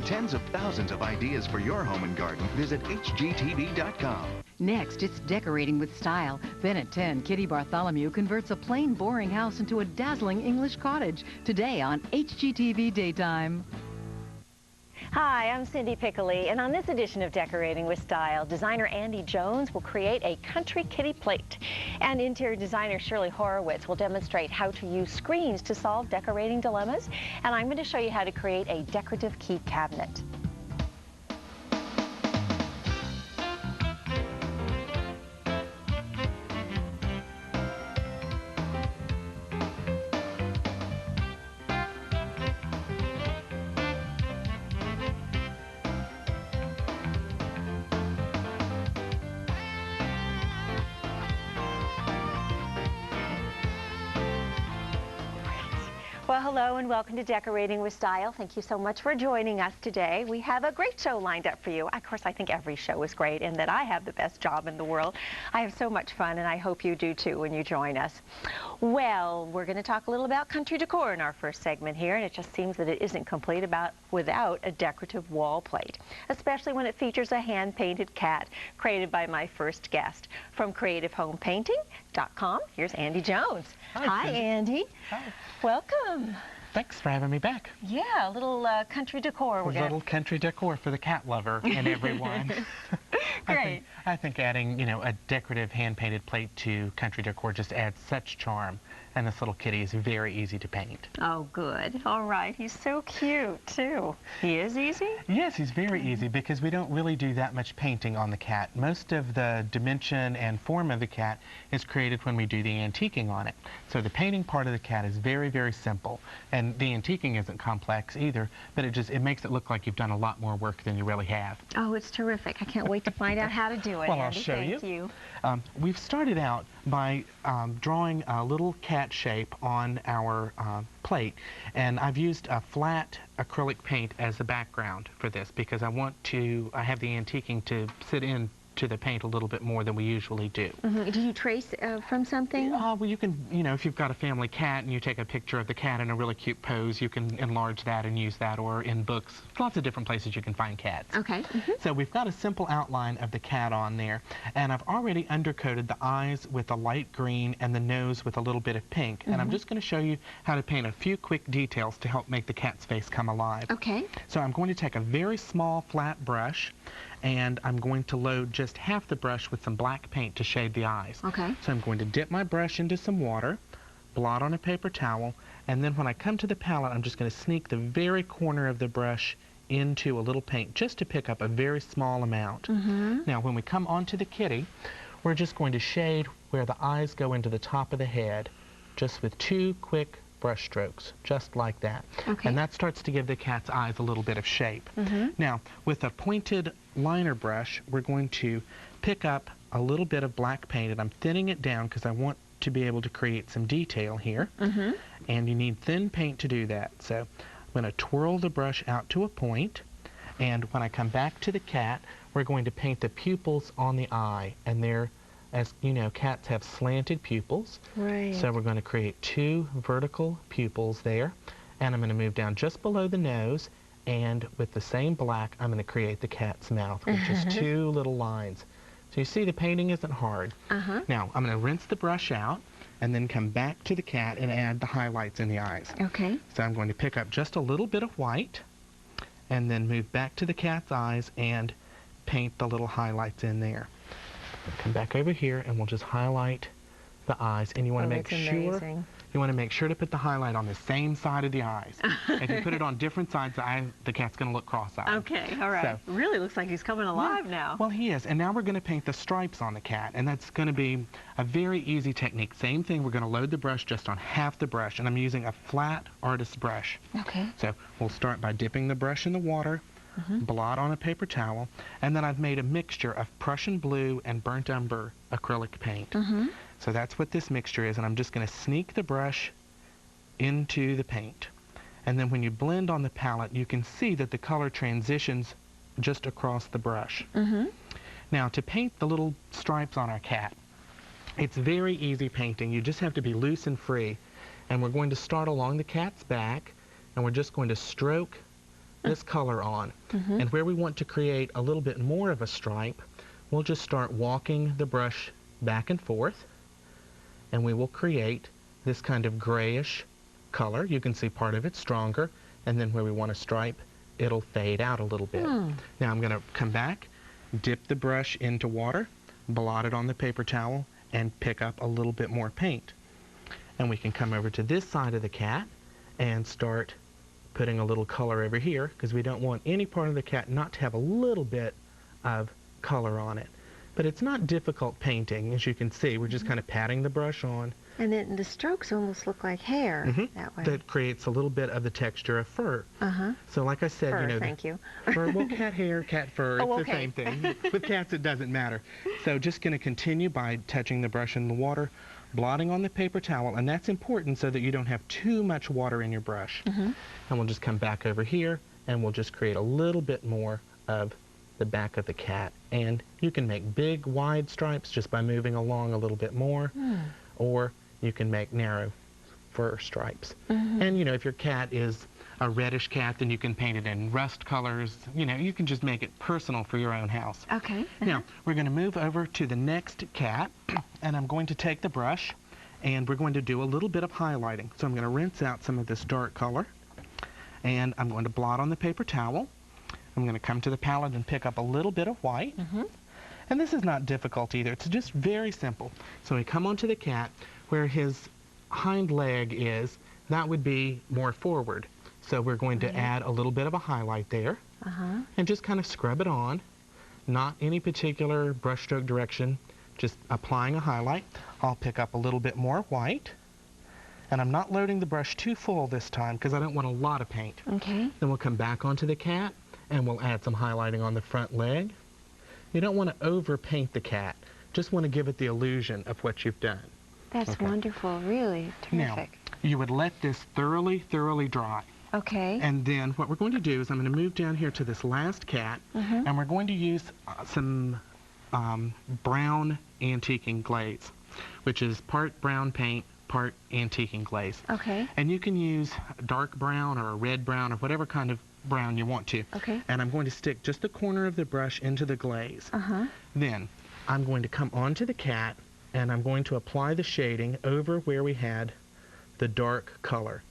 tens of thousands of ideas for your home and garden, visit HGTV.com. Next, it's decorating with style. Then at 10, Kitty Bartholomew converts a plain, boring house into a dazzling English cottage. Today on HGTV Daytime. Hi, I'm Cindy Piccoli, and on this edition of Decorating with Style, designer Andy Jones will create a country kitty plate. And interior designer Shirley Horowitz will demonstrate how to use screens to solve decorating dilemmas. And I'm going to show you how to create a decorative key cabinet. Well, hello and welcome to Decorating with Style. Thank you so much for joining us today. We have a great show lined up for you. Of course, I think every show is great and that I have the best job in the world. I have so much fun, and I hope you do too when you join us. Well, we're going to talk a little about country decor in our first segment here, and it just seems that it isn't complete without a decorative wall plate, especially when it features a hand-painted cat created by my first guest. From CreativeHomePainting.com, here's Andy Jones. Hi, Andy. Hi. Welcome. Thanks for having me back. Yeah, a little country decor. A little country decor for the cat lover and everyone. Great. I think adding, a decorative hand-painted plate to country decor just adds such charm. And this little kitty is very easy to paint. Oh, good. All right. He's so cute, too. He is easy? Yes, he's very easy because we don't really do that much painting on the cat. Most of the dimension and form of the cat is created when we do the antiquing on it. So the painting part of the cat is very, very simple. And the antiquing isn't complex either, but it makes it look like you've done a lot more work than you really have. Oh, it's terrific. I can't wait to find out how to do it, Well, Andy. I'll show you. Thank you. We've started out by drawing a little cat shape on our plate, and I've used a flat acrylic paint as the background for this because I have the antiquing to sit in to the paint a little bit more than we usually do. Mm-hmm. Do you trace from something? Well, you can, if you've got a family cat and you take a picture of the cat in a really cute pose, you can enlarge that and use that, or in books, lots of different places you can find cats. Okay. Mm-hmm. So we've got a simple outline of the cat on there, and I've already undercoated the eyes with a light green and the nose with a little bit of pink. Mm-hmm. And I'm just going to show you how to paint a few quick details to help make the cat's face come alive. Okay. So I'm going to take a very small flat brush, and I'm going to load just half the brush with some black paint to shade the eyes. Okay. So I'm going to dip my brush into some water, blot on a paper towel, and then when I come to the palette, I'm just going to sneak the very corner of the brush into a little paint just to pick up a very small amount. Mm-hmm. Now, when we come onto the kitty, we're just going to shade where the eyes go into the top of the head, just with 2 quick brush strokes, just like that. Okay. And that starts to give the cat's eyes a little bit of shape. Mm-hmm. Now, with a pointed liner brush, we're going to pick up a little bit of black paint, and I'm thinning it down because I want to be able to create some detail here. Mm-hmm. And you need thin paint to do that. So I'm going to twirl the brush out to a point, and when I come back to the cat, we're going to paint the pupils on the eye, and they're, as you know, cats have slanted pupils. Right. So we're going to create 2 vertical pupils there, and I'm going to move down just below the nose, and with the same black, I'm going to create the cat's mouth with just 2 little lines. So you see the painting isn't hard. Uh-huh. Now, I'm going to rinse the brush out and then come back to the cat and add the highlights in the eyes. Okay. So I'm going to pick up just a little bit of white and then move back to the cat's eyes and paint the little highlights in there. Come back over here and we'll just highlight the eyes, and you want to make sure to put the highlight on the same side of the eyes. If you put it on different sides, the cat's going to look cross-eyed. Okay, all right. So, really looks like he's coming alive now. Well, he is, and now we're going to paint the stripes on the cat, and that's going to be a very easy technique. Same thing, we're going to load the brush just on half the brush, and I'm using a flat artist brush. Okay. So we'll start by dipping the brush in the water, blot on a paper towel, and then I've made a mixture of Prussian blue and burnt umber acrylic paint. So that's what this mixture is, and I'm just going to sneak the brush into the paint. And then when you blend on the palette, you can see that the color transitions just across the brush. Now, to paint the little stripes on our cat, it's very easy painting. You just have to be loose and free. And we're going to start along the cat's back, and we're just going to stroke this color on. And where we want to create a little bit more of a stripe, we'll just start walking the brush back and forth, and we will create this kind of grayish color. You can see part of it stronger, and then where we want to stripe, it'll fade out a little bit. Now I'm going to come back, dip the brush into water, blot it on the paper towel, and pick up a little bit more paint. And we can come over to this side of the cat and start putting a little color over here, because we don't want any part of the cat not to have a little bit of color on it. But it's not difficult painting, as you can see. We're just kind of patting the brush on. And then the strokes almost look like hair that way. That creates a little bit of the texture of fur. So like I said, fur, you know, thank you. Fur, well, cat hair, cat fur, Oh, it's the same thing. With cats, it doesn't matter. So just going to continue by touching the brush in the water, blotting on the paper towel, and that's important so that you don't have too much water in your brush. And we'll just come back over here, and we'll just create a little bit more of the back of the cat. And you can make big, wide stripes just by moving along a little bit more, or you can make narrow fur stripes. And, you know, if your cat is a reddish cat, then you can paint it in rust colors. You know, you can just make it personal for your own house. Okay. Now, we're going to move over to the next cat, and I'm going to take the brush, and we're going to do a little bit of highlighting. So I'm going to rinse out some of this dark color, and I'm going to blot on the paper towel. I'm going to come to the palette and pick up a little bit of white. And this is not difficult either. It's just very simple. So we come onto the cat where his hind leg is. That would be more forward. So we're going to add a little bit of a highlight there and just kind of scrub it on. Not any particular brushstroke direction, just applying a highlight. I'll pick up a little bit more white. And I'm not loading the brush too full this time because I don't want a lot of paint. Then we'll come back onto the cat and we'll add some highlighting on the front leg. You don't want to overpaint the cat. Just want to give it the illusion of what you've done. That's wonderful, really terrific. Now, you would let this thoroughly dry. Okay. And then what we're going to do is I'm going to move down here to this last cat, and we're going to use some brown antiquing glaze, which is part brown paint, part antiquing glaze. Okay. And you can use dark brown or a red brown or whatever kind of brown you want to. Okay. And I'm going to stick just the corner of the brush into the glaze. Then I'm going to come onto the cat and I'm going to apply the shading over where we had the dark color.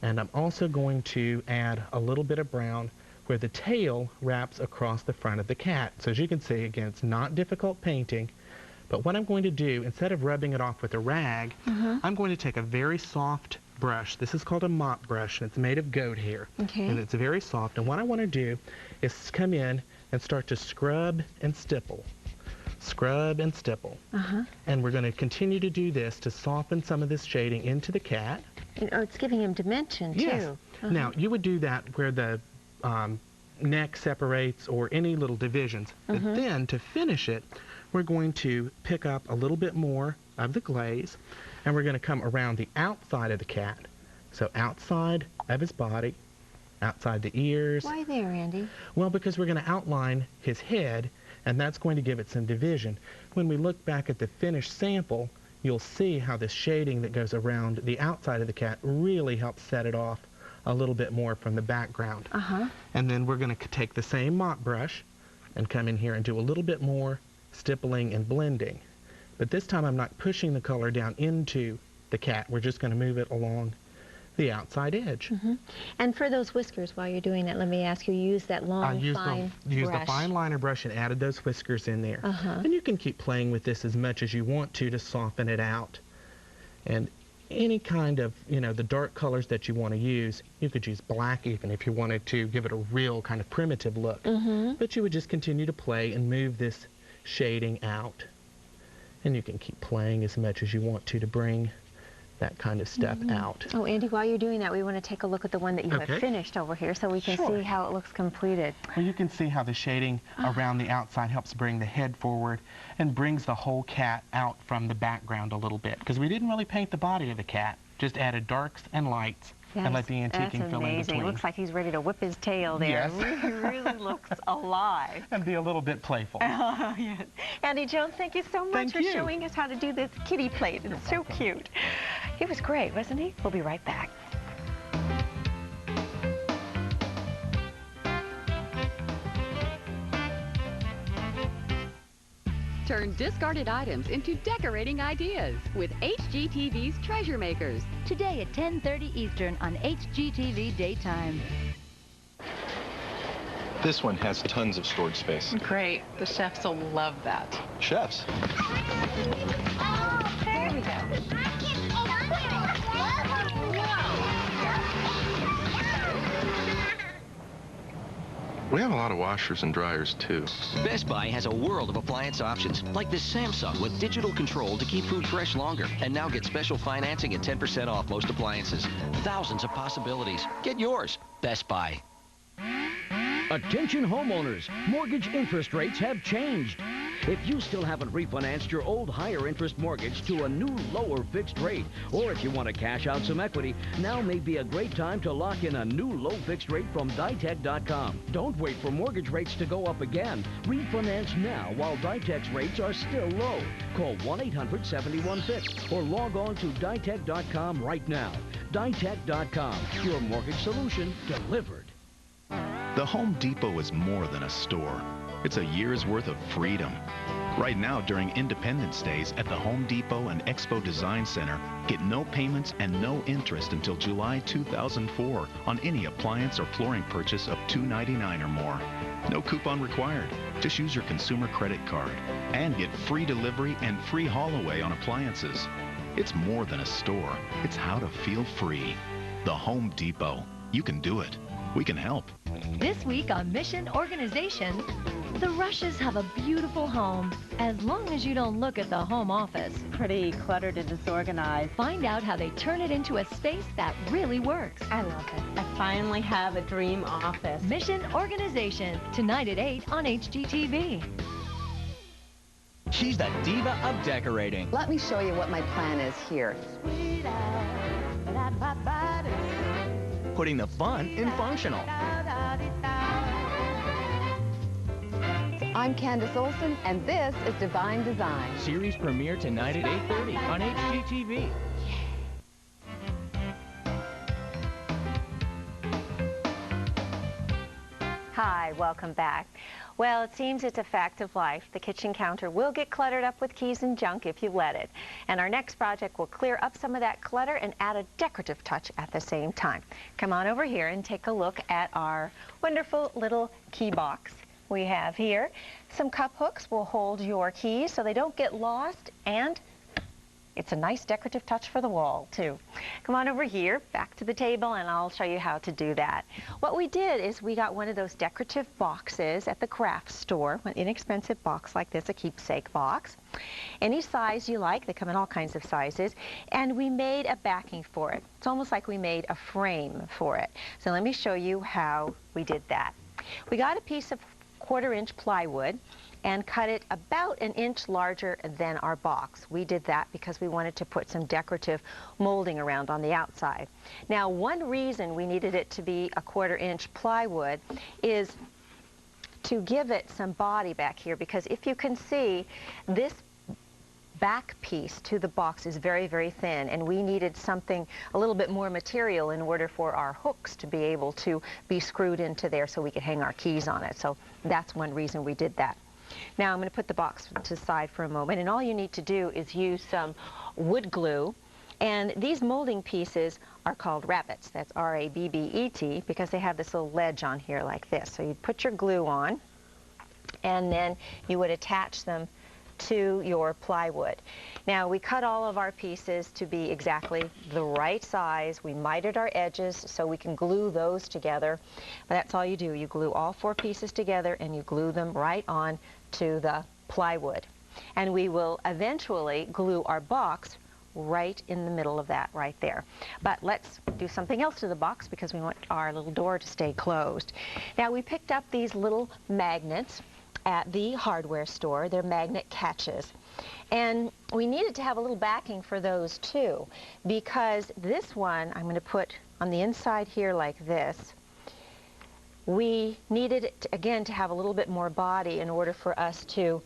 And I'm also going to add a little bit of brown where the tail wraps across the front of the cat. So as you can see, again, it's not difficult painting. But what I'm going to do, instead of rubbing it off with a rag, I'm going to take a very soft brush. This is called a mop brush, and it's made of goat hair. And it's very soft. And what I want to do is come in and start to scrub and stipple. Scrub and stipple. And we're going to continue to do this to soften some of this shading into the cat. Oh, it's giving him dimension, too. Yes. Now, you would do that where the neck separates or any little divisions. But then, to finish it, we're going to pick up a little bit more of the glaze, and we're going to come around the outside of the cat. So outside of his body, outside the ears. Why there, Andy? Well, because we're going to outline his head, and that's going to give it some division. When we look back at the finished sample, you'll see how the shading that goes around the outside of the cat really helps set it off a little bit more from the background. And then we're going to take the same mop brush and come in here and do a little bit more stippling and blending. But this time I'm not pushing the color down into the cat. We're just going to move it along the outside edge. And for those whiskers, while you're doing that, let me ask you, use that long, fine Use brush. the fine liner brush and added those whiskers in there. And you can keep playing with this as much as you want to soften it out. And any kind of, you know, the dark colors that you want to use, you could use black even if you wanted to give it a real kind of primitive look. But you would just continue to play and move this shading out. And you can keep playing as much as you want to bring that kind of stuff out. Oh, Andy, while you're doing that, we want to take a look at the one that you have finished over here so we can see how it looks completed. Well, you can see how the shading around the outside helps bring the head forward and brings the whole cat out from the background a little bit, because we didn't really paint the body of the cat, just added darks and lights and let the antiquing fill in between. It looks like he's ready to whip his tail there. Yes. He really looks alive. And be a little bit playful. Yes. Andy Jones, thank you so much for showing us how to do this kitty plate. It's so cute. He was great, wasn't he? We'll be right back. Turn discarded items into decorating ideas with HGTV's Treasure Makers. Today at 10:30 Eastern on HGTV Daytime. This one has tons of storage space. Great. The chefs will love that. Chefs? Oh, there we go. We have a lot of washers and dryers, too. Best Buy has a world of appliance options, like this Samsung with digital control to keep food fresh longer. And now get special financing at 10% off most appliances. Thousands of possibilities. Get yours. Best Buy. Attention homeowners, mortgage interest rates have changed. If you still haven't refinanced your old higher interest mortgage to a new lower fixed rate, or if you want to cash out some equity, now may be a great time to lock in a new low fixed rate from Ditech.com. Don't wait for mortgage rates to go up again. Refinance now while Ditech's rates are still low. Call 1-800-71-FIXED or log on to Ditech.com right now. Ditech.com, your mortgage solution delivered. The Home Depot is more than a store. It's a year's worth of freedom. Right now, during Independence Days at the Home Depot and Expo Design Center, get no payments and no interest until July 2004 on any appliance or flooring purchase of $299 or more. No coupon required. Just use your consumer credit card and get free delivery and free haul away on appliances. It's more than a store. It's how to feel free. The Home Depot. You can do it. We can help. This week on Mission Organization, the Rushes have a beautiful home, as long as you don't look at the home office. Pretty cluttered and disorganized. Find out how they turn it into a space that really works. I love it. I finally have a dream office. Mission Organization, tonight at 8 on HGTV. She's the diva of decorating. Let me show you what my plan is here. Putting the fun in functional. I'm Candace Olson, and this is Divine Design. Series premiere tonight at 8:30 on HGTV. Hi, welcome back. Well, it seems it's a fact of life. The kitchen counter will get cluttered up with keys and junk if you let it. And our next project will clear up some of that clutter and add a decorative touch at the same time. Come on over here and take a look at our wonderful little key box. We have here some cup hooks will hold your keys so they don't get lost, and it's a nice decorative touch for the wall, too. Come on over here, back to the table, and I'll show you how to do that. What we did is we got one of those decorative boxes at the craft store, an inexpensive box like this, a keepsake box. Any size you like, they come in all kinds of sizes, and we made a backing for it. It's almost like we made a frame for it. So let me show you how we did that. We got a piece of 1/4-inch plywood and cut it about 1 inch larger than our box. We did that because we wanted to put some decorative molding around on the outside. Now, one reason we needed it to be a 1/4-inch plywood is to give it some body back here, because if you can see, this back piece to the box is very, very thin, and we needed something, a little bit more material in order for our hooks to be able to be screwed into there so we could hang our keys on it. So that's one reason we did that. Now I'm going to put the box to the side for a moment, and all you need to do is use some wood glue. And these molding pieces are called rabbets. That's R-A-B-B-E-T, because they have this little ledge on here like this. So you'd put your glue on, and then you would attach them to your plywood. Now, we cut all of our pieces to be exactly the right size. We mitered our edges so we can glue those together. But that's all you do. You glue all 4 pieces together, and you glue them right on to the plywood. And we will eventually glue our box right in the middle of that right there. But let's do something else to the box, because we want our little door to stay closed. Now, we picked up these little magnets at the hardware store. They're magnet catches. And we needed to have a little backing for those too, because this one I'm going to put on the inside here like this. We needed it, again, to have a little bit more body in order for us to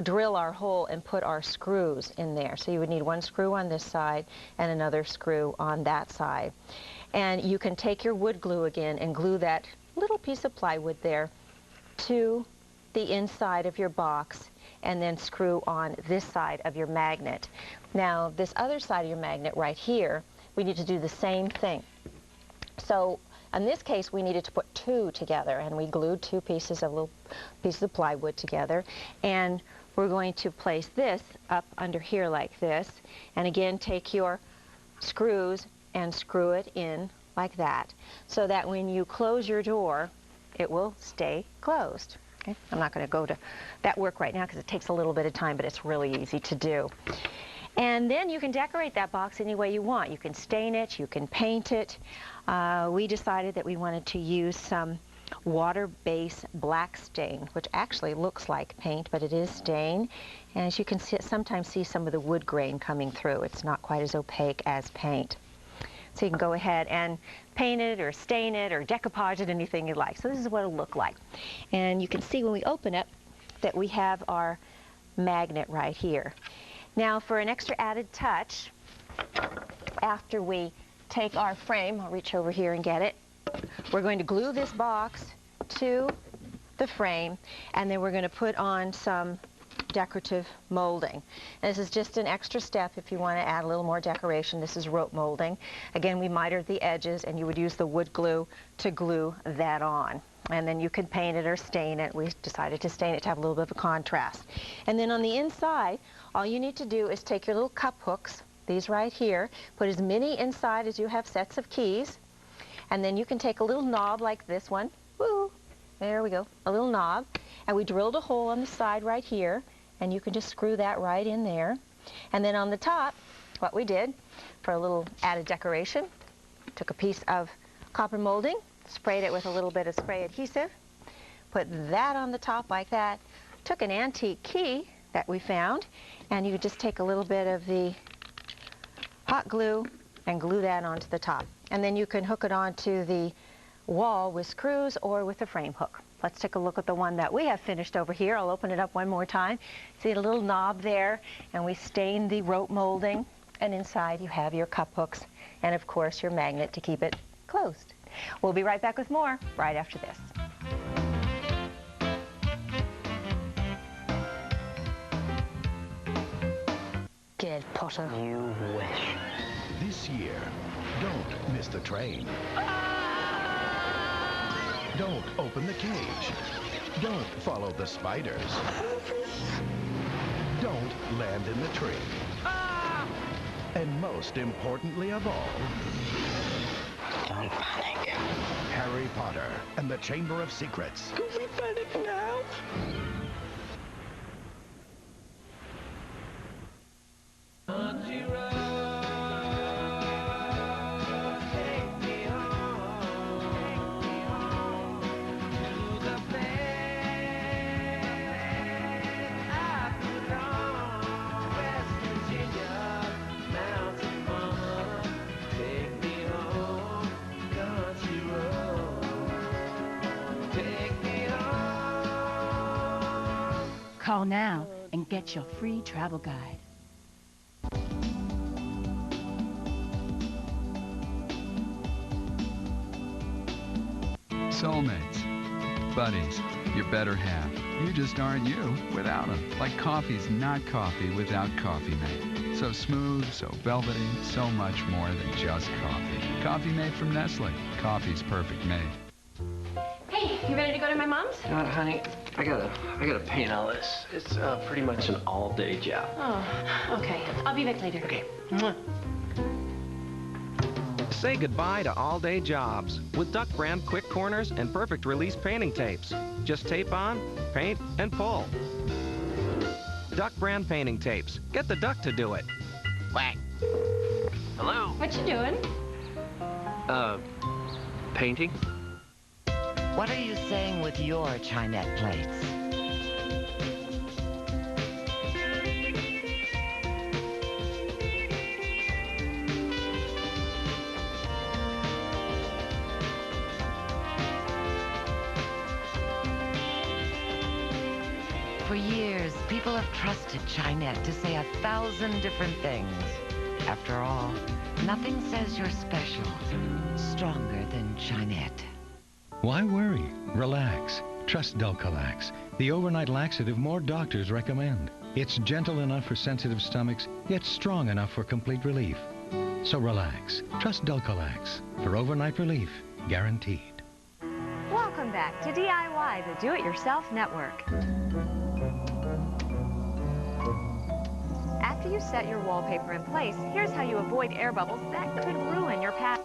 drill our hole and put our screws in there. So you would need 1 screw on this side and another screw on that side. And you can take your wood glue again and glue that little piece of plywood there to the inside of your box, and then screw on this side of your magnet. Now, this other side of your magnet right here, we need to do the same thing. So in this case, we needed to put two together, and we glued two pieces of plywood together, and we're going to place this up under here like this, and again take your screws and screw it in like that, so that when you close your door, it will stay closed. Okay? I'm not going to go to that work right now because it takes a little bit of time, but it's really easy to do. And then you can decorate that box any way you want. You can stain it, you can paint it. We decided that we wanted to use some water-based black stain, which actually looks like paint, but it is stain. And as you can see, sometimes see some of the wood grain coming through. It's not quite as opaque as paint. So you can go ahead and paint it or stain it or decoupage it, anything you like. So this is what it'll look like. And you can see when we open it that we have our magnet right here. Now for an extra added touch, after we take our frame, I'll reach over here and get it, we're going to glue this box to the frame, and then we're going to put on some decorative molding. And this is just an extra step if you want to add a little more decoration. This is rope molding. Again, we mitered the edges, and you would use the wood glue to glue that on. And then you can paint it or stain it. We decided to stain it to have a little bit of a contrast. And then on the inside, all you need to do is take your little cup hooks, these right here, put as many inside as you have sets of keys, and then you can take a little knob like this one. Woo! There we go, a little knob. And we drilled a hole on the side right here, and you can just screw that right in there. And then on the top, what we did for a little added decoration, took a piece of copper molding, sprayed it with a little bit of spray adhesive, put that on the top like that, took an antique key that we found, and you could just take a little bit of the hot glue and glue that onto the top. And then you can hook it onto the wall with screws or with a frame hook. Let's take a look at the one that we have finished over here. I'll open it up one more time. See a little knob there, and we stained the rope molding, and inside you have your cup hooks and of course your magnet to keep it closed. We'll be right back with more right after this. Get Potter. You wish. This year, don't miss the train. Don't open the cage. Don't follow the spiders. Don't land in the tree. And most importantly of all, don't panic. Harry Potter and the Chamber of Secrets. Could we panic now? Call now and get your free travel guide. Soulmates, buddies, your better half. You just aren't you without them. Like coffee's not coffee without Coffee Mate. So smooth, so velvety, so much more than just coffee. Coffee Mate from Nestle. Coffee's perfect mate. Hey, you ready to go to my mom's? Honey, I gotta paint all this. It's pretty much an all-day job. Oh, okay. I'll be back later. Okay. Say goodbye to all-day jobs with Duck Brand quick corners and perfect release painting tapes. Just tape on, paint, and pull. Duck Brand painting tapes. Get the duck to do it. Whack. Hello? What you doing? Painting? What are you saying with your Chinette plates? For years, people have trusted Chinette to say 1,000 different things. After all, nothing says you're special stronger than Chinette. Why worry? Relax. Trust Dulcolax, the overnight laxative more doctors recommend. It's gentle enough for sensitive stomachs, yet strong enough for complete relief. So relax. Trust Dulcolax for overnight relief, guaranteed. Welcome back to DIY, the Do-It-Yourself Network. After you set your wallpaper in place, here's how you avoid air bubbles that could ruin your pad.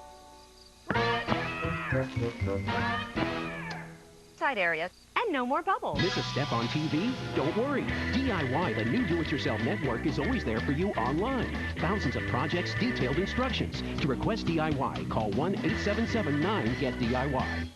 Side area, and no more bubbles. Miss a step on TV? Don't worry. DIY, the new Do-It-Yourself network, is always there for you online. Thousands of projects, detailed instructions. To request DIY, call 1-877-9-GET-DIY.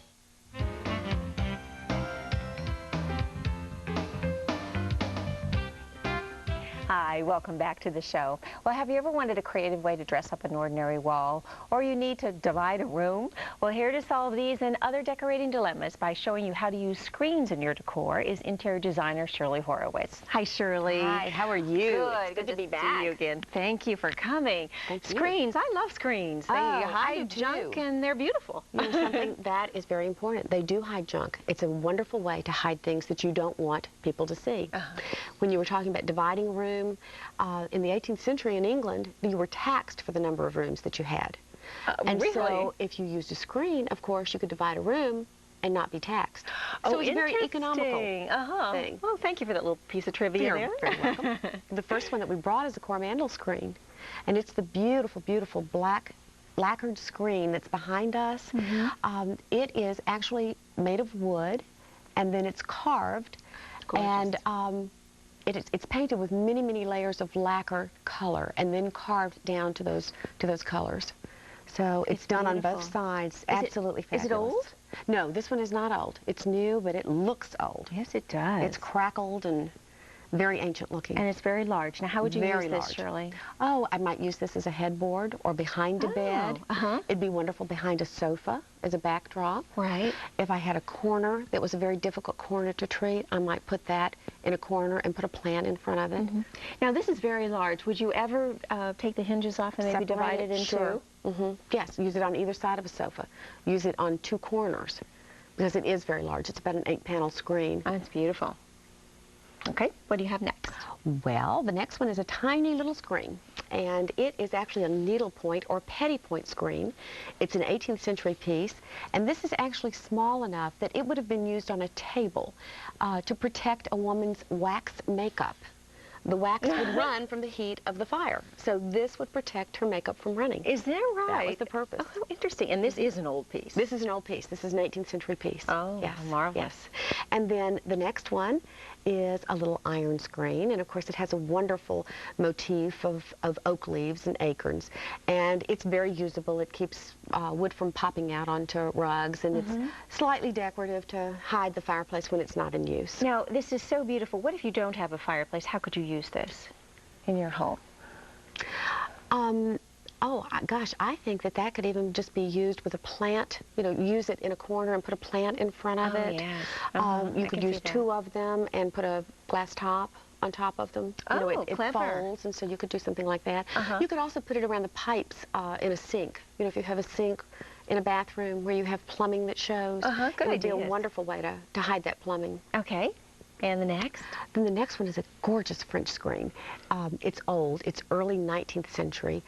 Hi, welcome back to the show. Well, have you ever wanted a creative way to dress up an ordinary wall? Or you need to divide a room? Well, here to solve these and other decorating dilemmas by showing you how to use screens in your decor is interior designer Shirley Horowitz. Hi, Shirley. Hi, how are you? Good to be back. See you again. Thank you for coming. Thank you. Screens, I love screens. They hide junk and they're beautiful. You know something, that is very important. They do hide junk. It's a wonderful way to hide things that you don't want people to see. When you were talking about dividing a room, in the 18th century in England, you were taxed for the number of rooms that you had. And really? so if you used a screen, of course, you could divide a room and not be taxed. So it's a very economical thing. Well, thank you for that little piece of trivia there. You're very welcome. The first one that we brought is a Coromandel screen, and it's the beautiful, beautiful black lacquered screen that's behind us. It is actually made of wood, and then it's carved, and it's painted with many, many layers of lacquer color, and then carved down to those colors. So it's done beautiful. On both sides. Absolutely fabulous. Is it old? No, this one is not old. It's new, but it looks old. Yes, it does. It's crackled and very ancient looking. And it's very large. Now, how would you use this, Shirley? Oh, I might use this as a headboard or behind a bed. It'd be wonderful behind a sofa as a backdrop. Right. If I had a corner that was a very difficult corner to treat, I might put that in a corner and put a plant in front of it. Now, this is very large. Would you ever take the hinges off and maybe divide it into two? Yes, use it on either side of a sofa. Use it on two corners because it is very large. It's about an 8-panel screen. That's beautiful. Okay, what do you have next? Well, the next one is a tiny little screen, and it is actually a needlepoint or pettipoint screen. It's an 18th century piece, and this is actually small enough that it would have been used on a table to protect a woman's wax makeup. The wax would run from the heat of the fire, so this would protect her makeup from running. Is that right? That was the purpose. Oh, how interesting. And this is an old piece. This is an old piece. This is an 18th century piece. Oh, yes, marvelous. Yes. And then the next one is a little iron screen, and of course it has a wonderful motif of oak leaves and acorns, and it's very usable. It keeps wood from popping out onto rugs, and it's slightly decorative to hide the fireplace when it's not in use. Now, this is so beautiful. What if you don't have a fireplace? How could you use this in your home? Oh, gosh, I think that could even just be used with a plant. You know, use it in a corner and put a plant in front of it. Yes. You could use two of them and put a glass top on top of them. You know, it folds, and so you could do something like that. You could also put it around the pipes in a sink. You know, if you have a sink in a bathroom where you have plumbing that shows, it would be a wonderful way to hide that plumbing. Okay. And the next? Then the next one is a gorgeous French screen. It's old. It's early 19th century.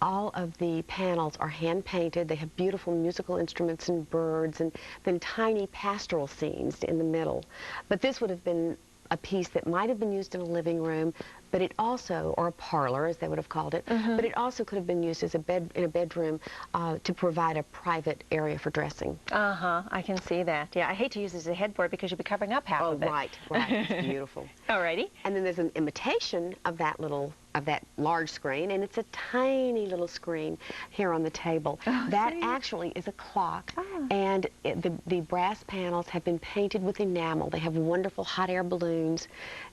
All of the panels are hand-painted. They have beautiful musical instruments and birds, and then tiny pastoral scenes in the middle. But this would have been a piece that might have been used in a living room, but it also, or a parlor as they would have called it, but it also could have been used as a bed in a bedroom to provide a private area for dressing. I can see that. Yeah, I hate to use it as a headboard because you'll be covering up half of it. Right. It's beautiful. Alrighty. And then there's an imitation of that large screen, and it's a tiny little screen here on the table. That actually is a clock, and the brass panels have been painted with enamel. They have wonderful hot air balloons,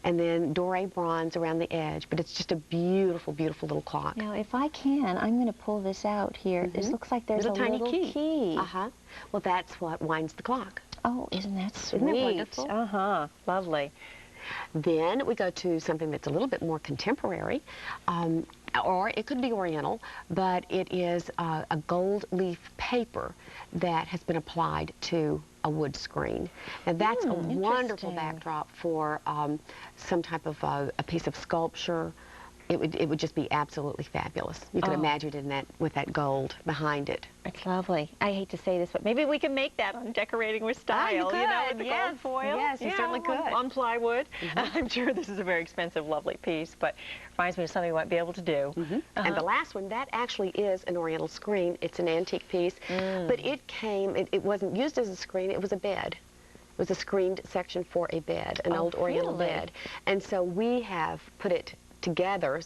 and then doré bronze around the edge, but it's just a beautiful, beautiful little clock. Now, if I can, I'm going to pull this out here. This looks like there's a tiny little key. Well, that's what winds the clock. Oh, isn't that sweet? Isn't that wonderful? Lovely. Then we go to something that's a little bit more contemporary, or it could be oriental, but it is a gold leaf paper that has been applied to a wood screen. And that's a wonderful backdrop for some type of a piece of sculpture. It would just be absolutely fabulous. You could imagine it in that, with that gold behind it. It's lovely. I hate to say this, but maybe we can make that on Decorating with Style. You could, know, with the gold foil. Yes, you certainly could. On plywood. I'm sure this is a very expensive, lovely piece, but reminds me of something we might be able to do. And the last one, that actually is an oriental screen. It's an antique piece, but it came, it wasn't used as a screen, it was a bed. It was a screened section for a bed, an old oriental bed. And so we have put it together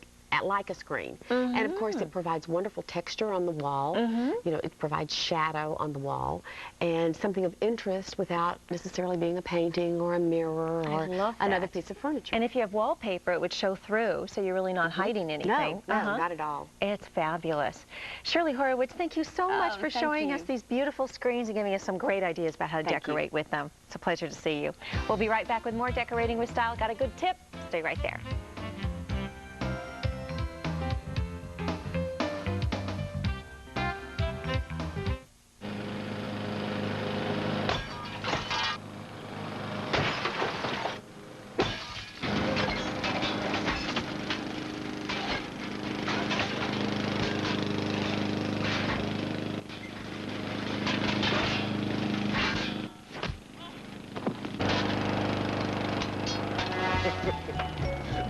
like a screen. And of course it provides wonderful texture on the wall. You know, it provides shadow on the wall and something of interest without necessarily being a painting or a mirror or another piece of furniture. And if you have wallpaper, it would show through, so you're really not hiding anything. No, not at all. It's fabulous. Shirley Horowitz, thank you so much for showing us these beautiful screens and giving us some great ideas about how to decorate with them. It's a pleasure to see you. We'll be right back with more Decorating with Style. Got a good tip? Stay right there.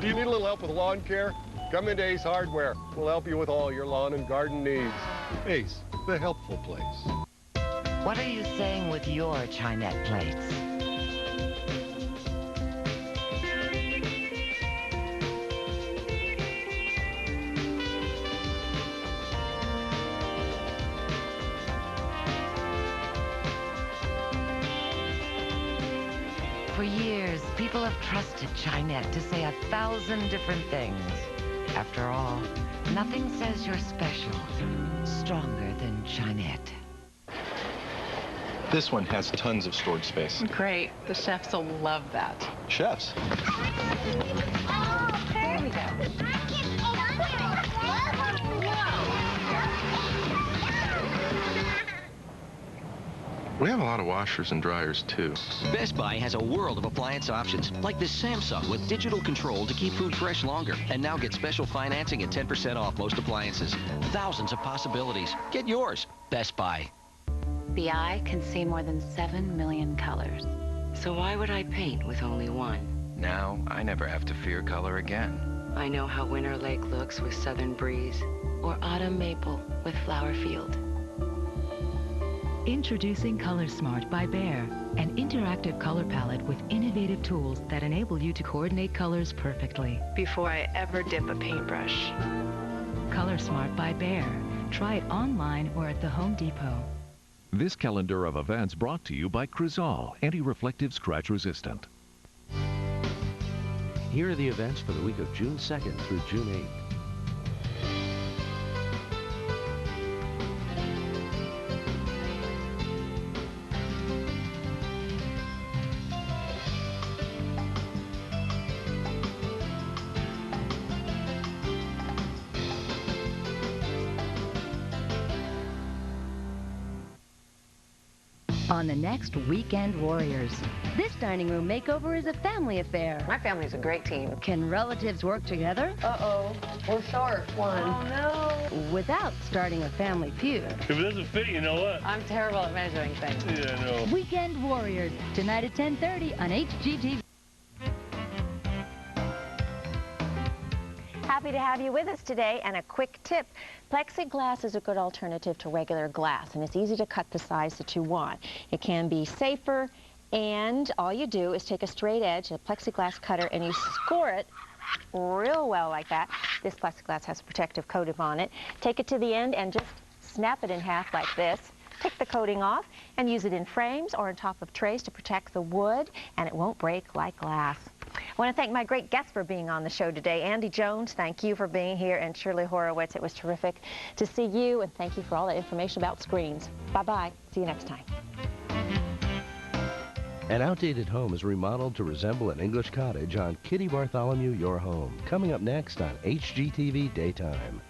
Do you need a little help with lawn care? Come into Ace Hardware. We'll help you with all your lawn and garden needs. Ace, the helpful place. What are you saying with your Chinette plates? For years, people have trusted Chinette to say 1,000 different things. After all, nothing says you're special stronger than Chinette. This one has tons of storage space. Great. The chefs will love that. Chefs? There we go. We have a lot of washers and dryers, too. Best Buy has a world of appliance options, like this Samsung with digital control to keep food fresh longer. And now get special financing and 10% off most appliances. Thousands of possibilities. Get yours. Best Buy. The eye can see more than 7 million colors. So why would I paint with only one? Now, I never have to fear color again. I know how Winter Lake looks with Southern Breeze. Or Autumn Maple with Flower Field. Introducing Color Smart by Behr, an interactive color palette with innovative tools that enable you to coordinate colors perfectly. Before I ever dip a paintbrush. Color Smart by Behr. Try it online or at the Home Depot. This calendar of events brought to you by Crizal, anti-reflective scratch resistant. Here are the events for the week of June 2nd through June 8th. On the next Weekend Warriors. This dining room makeover is a family affair. My family's a great team. Can relatives work together? Uh-oh, we're short one. Oh, no. Without starting a family feud. If it doesn't fit, you know what? I'm terrible at measuring things. Yeah, I know. Weekend Warriors, tonight at 10:30 on HGTV. Happy to have you with us today, and a quick tip. Plexiglass is a good alternative to regular glass, and it's easy to cut the size that you want. It can be safer, and all you do is take a straight edge, a plexiglass cutter, and you score it real well like that. This plexiglass has a protective coating on it. Take it to the end and just snap it in half like this. Take the coating off and use it in frames or on top of trays to protect the wood, and it won't break like glass. I want to thank my great guests for being on the show today. Andy Jones, thank you for being here, and Shirley Horowitz. It was terrific to see you, and thank you for all that information about screens. Bye-bye. See you next time. An outdated home is remodeled to resemble an English cottage on Kitty Bartholomew Your Home. Coming up next on HGTV Daytime.